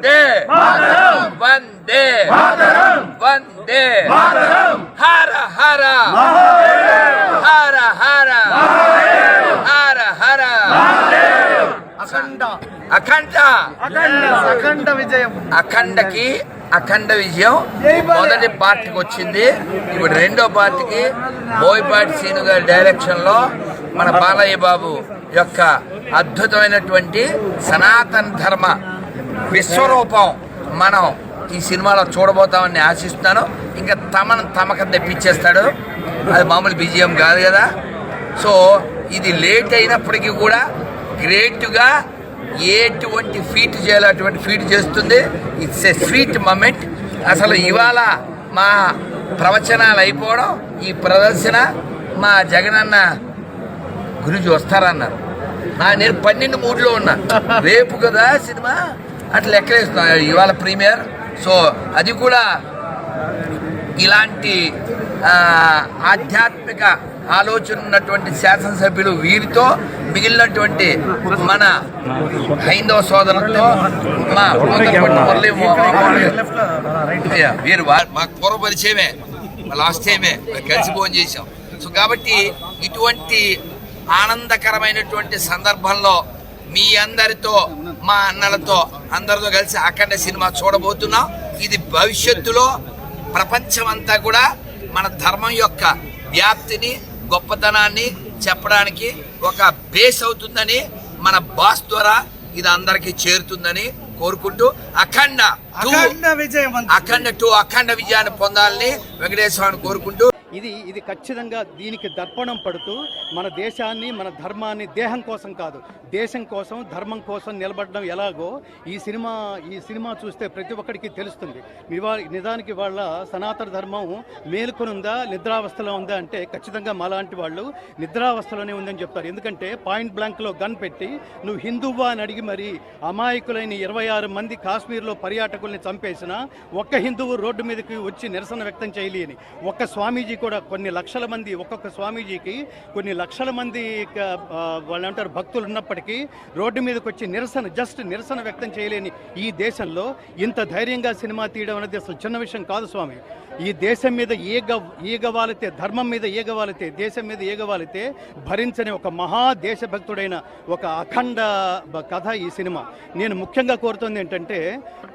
వందే వందే వందే హర హర హర హర హర హర అఖండ అఖండ అఖండ విజయం. అఖండకి అఖండ విజయం మొదటి పార్టీకి వచ్చింది. ఇప్పుడు రెండో పార్టీకి బోయపాటి శ్రీను గారి డైరెక్షన్ లో మన బాలయ్య బాబు యొక్క అద్భుతమైనటువంటి సనాతన ధర్మ విశ్వరూపం మనం ఈ సినిమాలో చూడబోతామని ఆశిస్తున్నాను. ఇంకా తమకు తెప్పించేస్తాడు, అది మామూలు విజయం కాదు కదా. సో ఇది లేట్ అయినప్పటికీ కూడా గ్రేట్గా ఎటువంటి ఫీట్ చేయాలో అటువంటి ఫీట్ చేస్తుంది. It's a sweet moment. అసలు ఇవాళ మా ప్రవచనాలు అయిపోవడం, ఈ ప్రదర్శన మా జగనన్న గురించి వస్తారన్నారు. నేను 12 మూడ్లో ఉన్నా. రేపు కదా సినిమా, అట్లా లెక్కలేస్తున్నా. ఇవాళ ప్రీమియర్. సో అది కూడా ఇలాంటి ఆధ్యాత్మిక ఆలోచన ఉన్నటువంటి శాసనసభ్యులు వీరితో మిగిలినటువంటి మన హైందవ సోదరులతో మా వీరు మాకు పూర్వ పరిచయమే, లాస్ట్ టైమే కలిసి భోజనం చేసాం. సో కాబట్టి ఇటువంటి ఆనందకరమైనటువంటి సందర్భంలో మీ అందరితో, మా అన్నలతో అందరితో కలిసి అఖండ సినిమా చూడబోతున్నాం. ఇది భవిష్యత్తులో ప్రపంచమంతా కూడా మన ధర్మం యొక్క వ్యాప్తిని, గొప్పతనాన్ని చెప్పడానికి ఒక బేస్ అవుతుందని, మన బాస్ ద్వారా ఇది అందరికీ చేరుతుందని కోరుకుంటూ అఖండ విజయాన్ని పొందాలని వెంకటేశ్వరాన్ని కోరుకుంటూ ఇది ఖచ్చితంగా దీనికి దర్పణం పడుతూ మన దేశాన్ని, మన ధర్మాన్ని దేహం కోసం కాదు, దేశం కోసం, ధర్మం కోసం నిలబడడం ఎలాగో ఈ సినిమా చూస్తే ప్రతి ఒక్కరికి తెలుస్తుంది. నిజానికి వాళ్ళ సనాతన ధర్మం మేలుకొనుందా, నిద్రావస్థలో ఉందా అంటే ఖచ్చితంగా మాలాంటి వాళ్ళు నిద్రావస్థలోనే ఉందని చెప్తారు. ఎందుకంటే పాయింట్ బ్లాంక్లో గన్ పెట్టి నువ్వు హిందువా అని అడిగి మరి అమాయకులైన 26 మంది కాశ్మీర్లో పర్యాటకుల్ని చంపేసిన ఒక్క హిందువు రోడ్డు మీదకి వచ్చి నిరసన వ్యక్తం చేయలేని ఒక్క స్వామీజీ కూడా కొన్ని లక్షల మంది, ఒక్కొక్క స్వామీజీకి కొన్ని లక్షల మంది వాళ్ళు అంటారు భక్తులు ఉన్నప్పటికీ రోడ్డు మీదకి వచ్చి నిరసన వ్యక్తం చేయలేని ఈ దేశంలో ఇంత ధైర్యంగా సినిమా తీయడం అనేది అసలు చిన్న విషయం కాదు స్వామి. ఈ దేశం మీద ఈగవాలితే, ధర్మం మీద ఈగవాలితే, దేశం మీద ఈగవాలితే భరించని ఒక మహా దేశభక్తుడైన ఒక అఖండ కథ ఈ సినిమా. నేను ముఖ్యంగా కోరుతుంది ఏంటంటే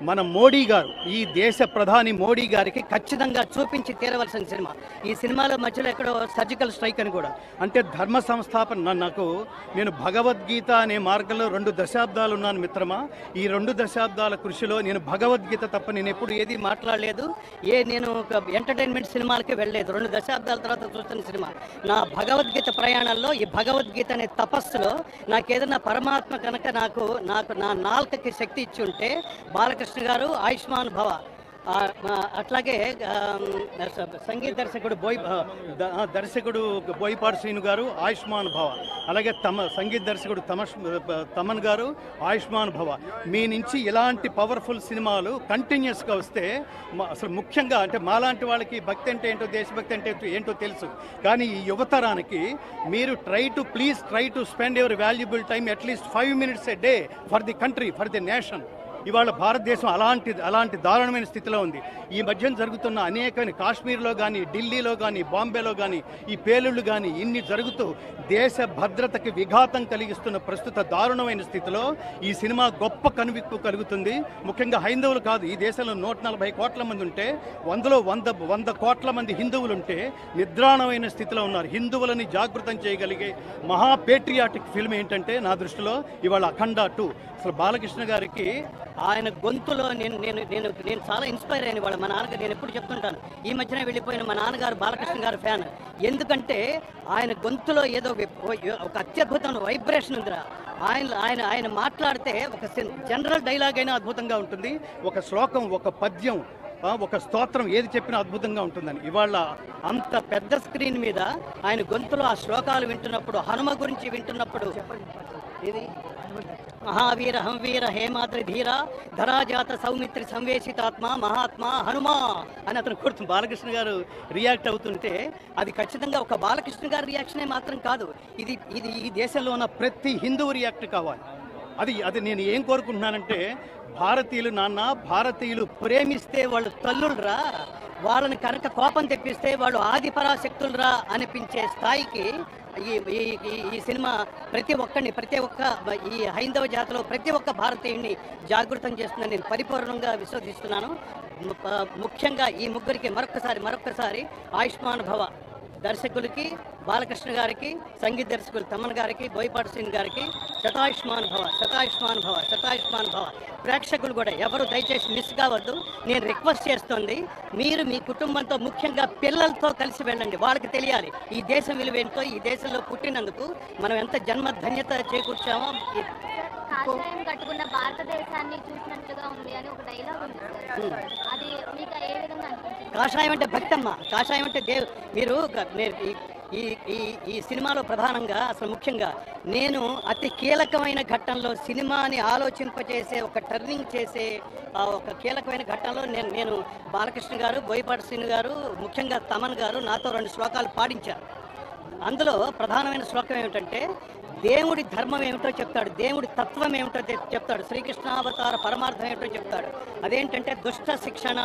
మన మోడీ గారు, ఈ దేశ ప్రధాని మోడీ గారికి ఖచ్చితంగా చూపించి తీరవలసిన సినిమా. ఈ సినిమాలో మధ్యలో ఎక్కడో సర్జికల్ స్ట్రైక్ అని కూడా, అంటే ధర్మ సంస్థాపన. నేను భగవద్గీత అనే మార్గంలో 2 దశాబ్దాలు ఉన్నాను మిత్రమా. ఈ 2 దశాబ్దాల కృషిలో నేను భగవద్గీత తప్ప నేను ఎప్పుడు ఏది మాట్లాడలేదు. నేను ఎంటర్టైన్మెంట్ సినిమాలకి వెళ్ళలేదు. 2 దశాబ్దాల తర్వాత చూస్తున్న సినిమా. నా భగవద్గీత ప్రయాణంలో, ఈ భగవద్గీత అనే తపస్సులో నాకు ఏదైనా పరమాత్మ కనుక నాకు నా నాలుకకి శక్తి ఇచ్చి ఉంటే బాలకృష్ణ గారు ఆయుష్మాన్ భవ, అట్లాగే సంగీత దర్శకుడు బోయపాటి శ్రీను గారు ఆయుష్మాన్ భవ, అలాగే సంగీత దర్శకుడు తమన్ గారు ఆయుష్మాన్ భవ. మీ నుంచి ఇలాంటి పవర్ఫుల్ సినిమాలు కంటిన్యూస్గా వస్తే అసలు ముఖ్యంగా అంటే మాలాంటి వాళ్ళకి భక్తి అంటే ఏంటో, దేశభక్తి అంటే ఏంటో తెలుసు. కానీ ఈ యువతరానికి మీరు please try to spend your valuable time at least 5 minutes a day for the country, for the nation. ఇవాళ భారతదేశం అలాంటి దారుణమైన స్థితిలో ఉంది. ఈ మధ్యన జరుగుతున్న అనేకమైన కాశ్మీర్లో కానీ, ఢిల్లీలో కానీ, బాంబేలో కానీ ఈ పేలుళ్ళు కానీ ఇన్ని జరుగుతూ దేశ భద్రతకి విఘాతం కలిగిస్తున్న ప్రస్తుత దారుణమైన స్థితిలో ఈ సినిమా గొప్ప కనువిప్పు కలుగుతుంది. ముఖ్యంగా హైందవులు కాదు, ఈ దేశంలో 140 కోట్ల మంది ఉంటే 100 కోట్ల మంది హిందువులు ఉంటే నిద్రాణమైన స్థితిలో ఉన్నారు. హిందువులని జాగృతం చేయగలిగే మహా పేట్రియాటిక్ ఫిల్మ్ ఏంటంటే నా దృష్టిలో ఇవాళ అఖండ 2. అసలు బాలకృష్ణ గారికి ఆయన గొంతులో నేను చాలా ఇన్స్పైర్ అయిన వాడు. మా నాన్నగారు, నేను ఎప్పుడు చెప్తుంటాను, ఈ మధ్యన వెళ్ళిపోయిన మా నాన్నగారు బాలకృష్ణ గారు ఫ్యాన్. ఎందుకంటే ఆయన గొంతులో ఏదో ఒక అత్యద్భుతమైన వైబ్రేషన్ ఉందిరా. ఆయన మాట్లాడితే ఒక జనరల్ డైలాగ్ అయినా అద్భుతంగా ఉంటుంది. ఒక శ్లోకం, ఒక పద్యం, ఒక స్తోత్రం ఏది చెప్పినా అద్భుతంగా ఉంటుందని. ఇవాళ అంత పెద్ద స్క్రీన్ మీద ఆయన గొంతులో ఆ శ్లోకాలు వింటున్నప్పుడు, హనుమ గురించి వింటున్నప్పుడు, ఇది మహావీర హంవీర హేమాద్రి ధీర ధరాజాత సౌమిత్రి సంవేశితాత్మ మహాత్మా హనుమా అని అతను కొడుతు బాలకృష్ణ గారు రియాక్ట్ అవుతుంటే అది ఖచ్చితంగా ఒక బాలకృష్ణ గారి రియాక్షనే మాత్రం కాదు, ఇది ఈ దేశంలో ఉన్న ప్రతి హిందువు రియాక్ట్ కావాలి. అది నేను ఏం కోరుకుంటున్నానంటే, భారతీయులు నాన్న, భారతీయులు ప్రేమిస్తే వాళ్ళు తల్లులరా, వాళ్ళని కనుక కోపం తెప్పిస్తే వాళ్ళు ఆది పరాశక్తులరా అనిపించే స్థాయికి ఈ సినిమా ప్రతి ఒక్క ఈ హైందవ జాతిలో ప్రతి ఒక్క భారతీయుడిని జాగృతం చేస్తుందని నేను పరిపూర్ణంగా విశ్వసిస్తున్నాను. ముఖ్యంగా ఈ ముగ్గురికి మరొక్కసారి ఆయుష్మాన్ భవ దర్శకులకి, బాలకృష్ణ గారికి, సంగీత దర్శకులు తమన్ గారికి, బోయపాటి శ్రీను గారికి శతాయుష్మాన్ భవ, శతాయుష్మాన్ భవ, శతాయుష్మాన్ భవ. ప్రేక్షకులు కూడా ఎవరు దయచేసి మిస్ కావద్దు. నేను రిక్వెస్ట్ చేస్తోంది, మీరు మీ కుటుంబంతో ముఖ్యంగా పిల్లలతో కలిసి వెళ్ళండి. వాళ్ళకి తెలియాలి ఈ దేశం విలువేంటో, ఈ దేశంలో పుట్టినందుకు మనం ఎంత జన్మ ధన్యత చేకూర్చామో. కాషాయం కట్టుకున్న భారతదేశాన్ని చూసినట్లుగా ఉంది అని ఒక డైలాగ్ ఉంది సార్. అది మీకు ఏ విధంగా అనిపించింది? కాషాయం అంటే భక్తమ్మ, కాషాయం అంటే మీరు ఈ సినిమాలో ప్రధానంగా అసలు ముఖ్యంగా నేను అతి కీలకమైన ఘట్టంలో సినిమాని ఆలోచింపచేసే ఒక టర్నింగ్ చేసే ఒక కీలకమైన ఘట్టంలో నేను బాలకృష్ణ గారు, బోయపాటి శ్రీను గారు, ముఖ్యంగా తమన్ గారు నాతో 2 శ్లోకాలు పాడించారు. అందులో ప్రధానమైన శ్లోకం ఏమిటంటే, దేవుడి ధర్మం ఏమిటో చెప్తాడు, దేవుడి తత్వం ఏమిటో చెప్తాడు, శ్రీకృష్ణావతార పరమార్థం ఏమిటో చెప్తాడు. అదేంటంటే దుష్ట శిక్షణ,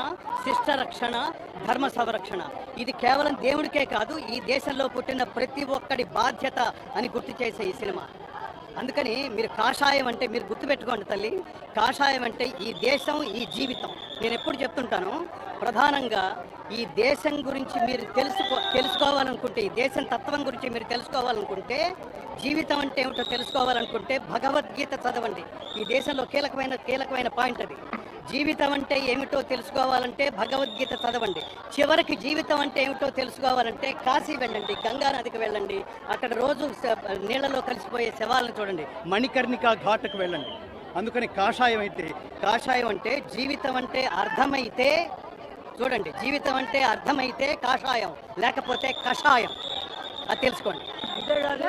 శిష్ట రక్షణ, ధర్మ సంరక్షణ. ఇది కేవలం దేవుడికే కాదు, ఈ దేశంలో పుట్టిన ప్రతి ఒక్కడి బాధ్యత అని గుర్తు చేసే ఈ సినిమా. అందుకని మీరు కాషాయం అంటే మీరు గుర్తుపెట్టుకోండి తల్లి, కాషాయం అంటే ఈ దేశం, ఈ జీవితం. నేను ఎప్పుడు చెప్తుంటాను, ప్రధానంగా ఈ దేశం గురించి మీరు తెలుసుకోవాలనుకుంటే, ఈ దేశం తత్వం గురించి మీరు తెలుసుకోవాలనుకుంటే, జీవితం అంటే ఏమిటో తెలుసుకోవాలనుకుంటే భగవద్గీత చదవండి. ఈ దేశంలో కీలకమైన పాయింట్ అది. జీవితం అంటే ఏమిటో తెలుసుకోవాలంటే భగవద్గీత చదవండి. చివరికి జీవితం అంటే ఏమిటో తెలుసుకోవాలంటే కాశీ వెళ్ళండి, గంగా నదికి వెళ్ళండి, అక్కడ రోజు నీళ్లలో కలిసిపోయే శవాలను చూడండి, మణికర్ణికా ఘాట్కు వెళ్ళండి. అందుకని కాషాయం అంటే జీవితం అంటే అర్థమైతే, చూడండి, జీవితం అంటే అర్థమైతే కాషాయం, లేకపోతే కషాయం. అది తెలుసుకోండి.